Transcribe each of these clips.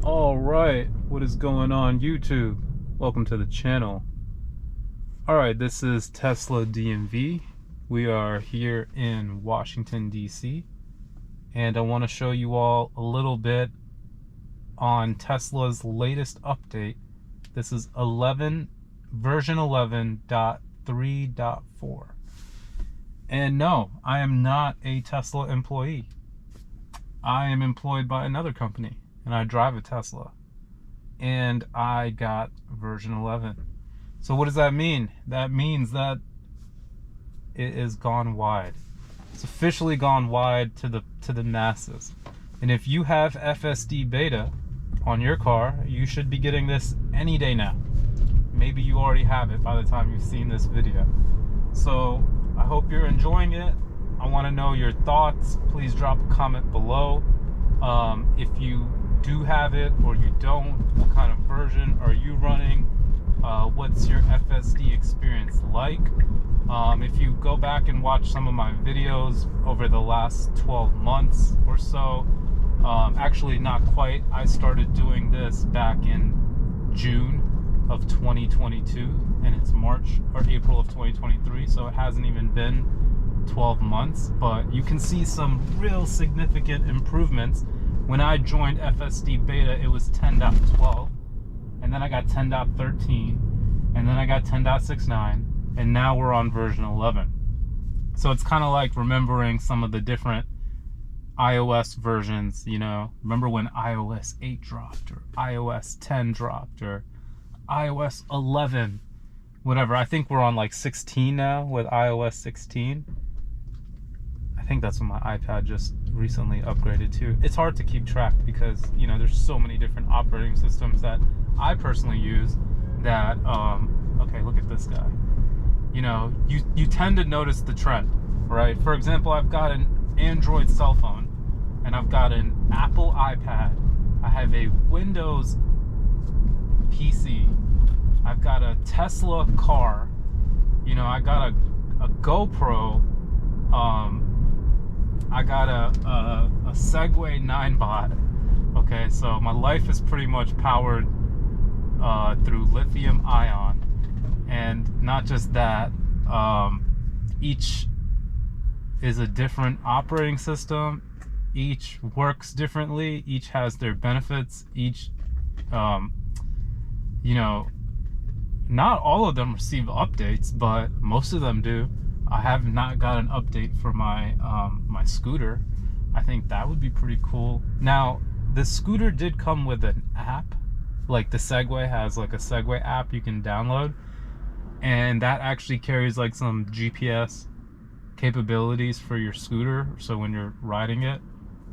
All right, what is going on YouTube? Welcome to the channel. All right, this is Tesla DMV. We are here in Washington DC, and I want to show you all a little bit on Tesla's latest update. This is version 11.3.4. And no, I am not a Tesla employee. I am employed by another company, and I drive a Tesla, and I got version 11. So what does that mean? That means that it is gone wide. It's officially gone wide to the masses. And if you have FSDBETA on your car, you should be getting this any day now. Maybe you already have it by the time you've seen this video. So I hope you're enjoying it. I want to know your thoughts. Please drop a comment below. If you do have it or you don't, what kind of version are you running? What's your FSD experience like? If you go back and watch some of my videos over the last 12 months or so, actually not quite, I started doing this back in June of 2022, and it's March or April of 2023, so it hasn't even been 12 months, but you can see some real significant improvements. When I joined FSDBETA, it was 10.12, and then I got 10.13, and then I got 10.69, and now we're on version 11. So it's kind of like remembering some of the different iOS versions, you know. Remember when iOS 8 dropped, or iOS 10 dropped, or iOS 11, whatever. I think we're on like 16 now with iOS 16. I think that's what my iPad just recently upgraded to. It's hard to keep track because, you know, there's so many different operating systems that I personally use that, okay, look at this guy. You know, you tend to notice the trend, right? For example, I've got an Android cell phone and I've got an Apple iPad. I have a Windows PC. I've got a Tesla car. You know, I got a GoPro. I got a Segway 9bot. Okay, so my life is pretty much powered through lithium ion. And not just that, each is a different operating system. Each works differently. Each has their benefits. Each, you know, not all of them receive updates, but most of them do. I have not got an update for my my scooter. I think that would be pretty cool. Now, the scooter did come with an app, like the Segway has like a Segway app you can download, and that actually carries like some GPS capabilities for your scooter. So when you're riding it,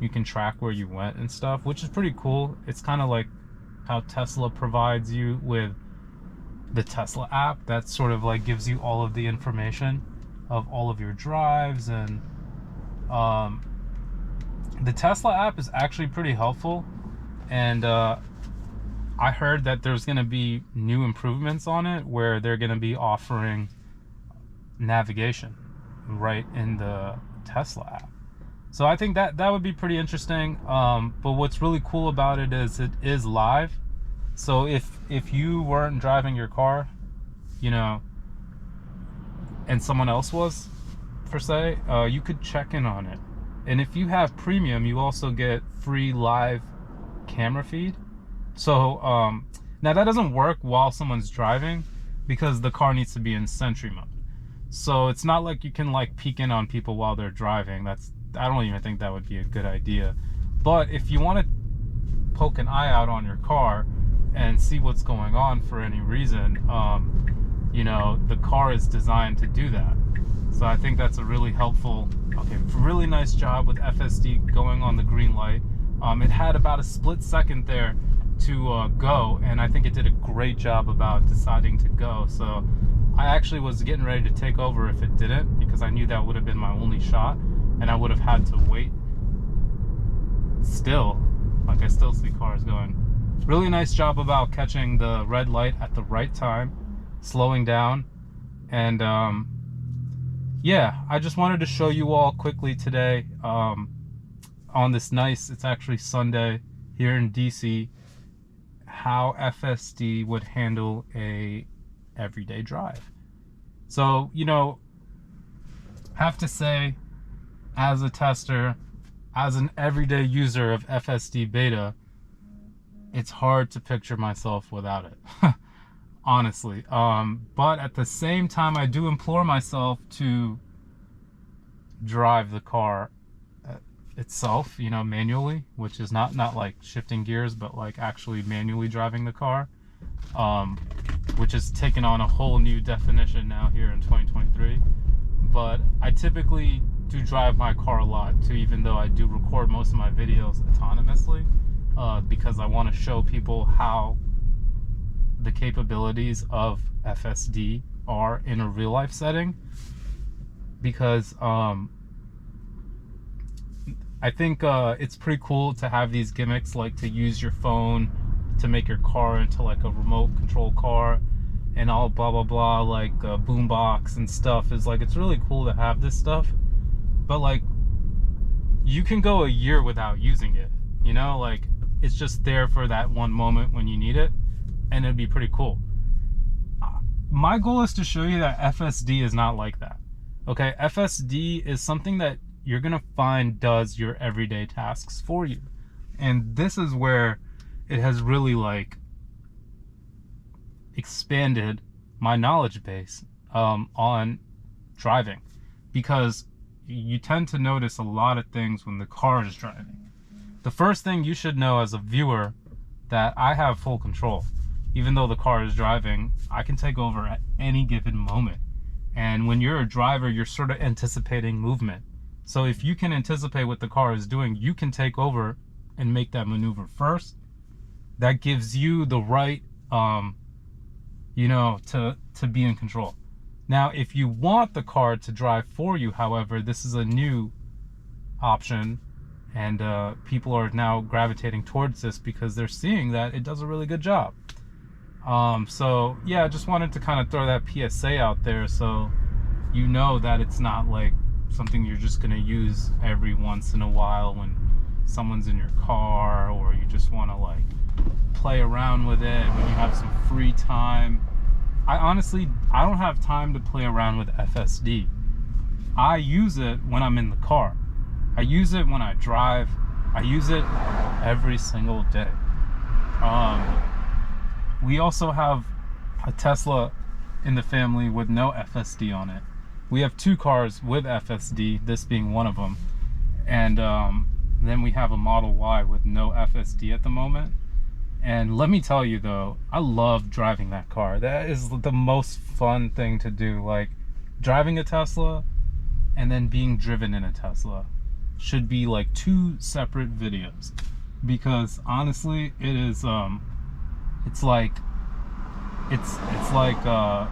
you can track where you went and stuff, which is pretty cool. It's kind of like how Tesla provides you with the Tesla app. That sort of like gives you all of the information of all of your drives, and the Tesla app is actually pretty helpful. And I heard that there's going to be new improvements on it where they're going to be offering navigation right in the Tesla app. So I think that would be pretty interesting. But what's really cool about it is live. So if you weren't driving your car, you know, and someone else was, per se, you could check in on it. And if you have premium, you also get free live camera feed. So now that doesn't work while someone's driving because the car needs to be in Sentry mode. So it's not like you can like peek in on people while they're driving. I don't even think that would be a good idea. But if you want to poke an eye out on your car and see what's going on for any reason, you know, the car is designed to do that. So I think that's a really helpful, okay, really nice job with FSD going on the green light. It had about a split second there to go, and I think it did a great job about deciding to go. So I actually was getting ready to take over if it didn't, because I knew that would have been my only shot, and I would have had to wait. Still, like, I still see cars going. Really nice job about catching the red light at the right time, slowing down, and yeah, I just wanted to show you all quickly today on this nice, it's actually Sunday here in DC, how FSD would handle a everyday drive. So, you know, have to say, as a tester, as an everyday user of FSDBETA, it's hard to picture myself without it. Honestly. But at the same time, I do implore myself to drive the car itself, you know, manually, which is not like shifting gears, but like actually manually driving the car, which is taken on a whole new definition now here in 2023. But I typically do drive my car a lot too, even though I do record most of my videos autonomously, because I want to show people how the capabilities of FSD are in a real life setting. Because I think it's pretty cool to have these gimmicks, like to use your phone to make your car into like a remote control car and all blah blah blah, like a boombox and stuff. Is like, it's really cool to have this stuff, but like you can go a year without using it, you know, like it's just there for that one moment when you need it, and it'd be pretty cool. My goal is to show you that FSD is not like that. Okay, FSD is something that you're gonna find does your everyday tasks for you. And this is where it has really like expanded my knowledge base on driving, because you tend to notice a lot of things when the car is driving. The first thing you should know as a viewer, that I have full control. Even though the car is driving, I can take over at any given moment. And when you're a driver, you're sort of anticipating movement. So if you can anticipate what the car is doing, you can take over and make that maneuver first. That gives you the right, you know, to be in control. Now, if you want the car to drive for you, however, this is a new option, and people are now gravitating towards this because they're seeing that it does a really good job. So yeah, I just wanted to kind of throw that PSA out there, so you know that it's not like something you're just gonna use every once in a while when someone's in your car, or you just want to like play around with it when you have some free time. I don't have time to play around with FSD. I use it when I'm in the car. I use it when I drive. I use it every single day. We also have a Tesla in the family with no FSD on it. We have two cars with FSD, this being one of them. And then we have a Model Y with no FSD at the moment. And let me tell you though, I love driving that car. That is the most fun thing to do. Like, driving a Tesla and then being driven in a Tesla should be like two separate videos, because honestly it is it's like a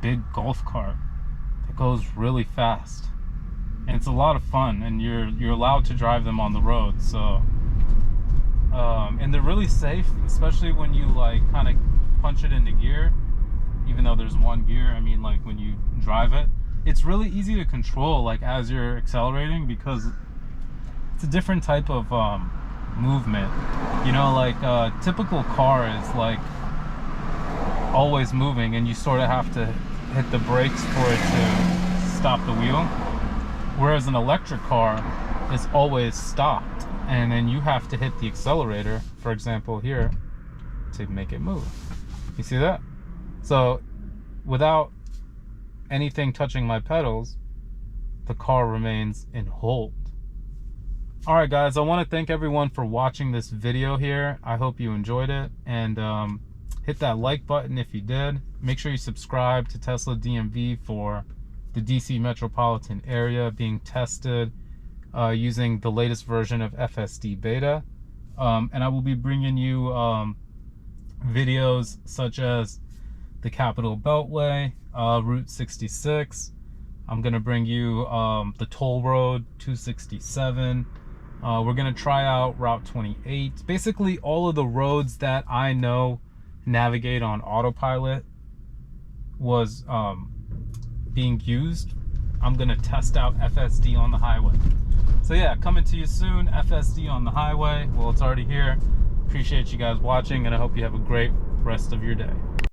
big golf cart that goes really fast, and it's a lot of fun, and you're allowed to drive them on the road. So and they're really safe, especially when you like kind of punch it into gear, even though there's one gear. I mean, like when you drive it, it's really easy to control, like as you're accelerating, because it's a different type of movement. You know, like a typical car is like always moving, and you sort of have to hit the brakes for it to stop the wheel, whereas an electric car is always stopped, and then you have to hit the accelerator, for example here, to make it move. You see that? So without anything touching my pedals, the car remains in hold. All right guys, I want to thank everyone for watching this video here. I hope you enjoyed it, and hit that like button if you did. Make sure you subscribe to Tesla DMV for the DC metropolitan area being tested using the latest version of FSDBETA. And I will be bringing you videos such as the Capitol Beltway, Route 66. I'm gonna bring you the toll road 267. We're gonna try out Route 28. Basically all of the roads that I know navigate on autopilot was being used. I'm gonna test out FSD on the highway. So yeah, coming to you soon, FSD on the highway. Well, it's already here. Appreciate you guys watching, and I hope you have a great rest of your day.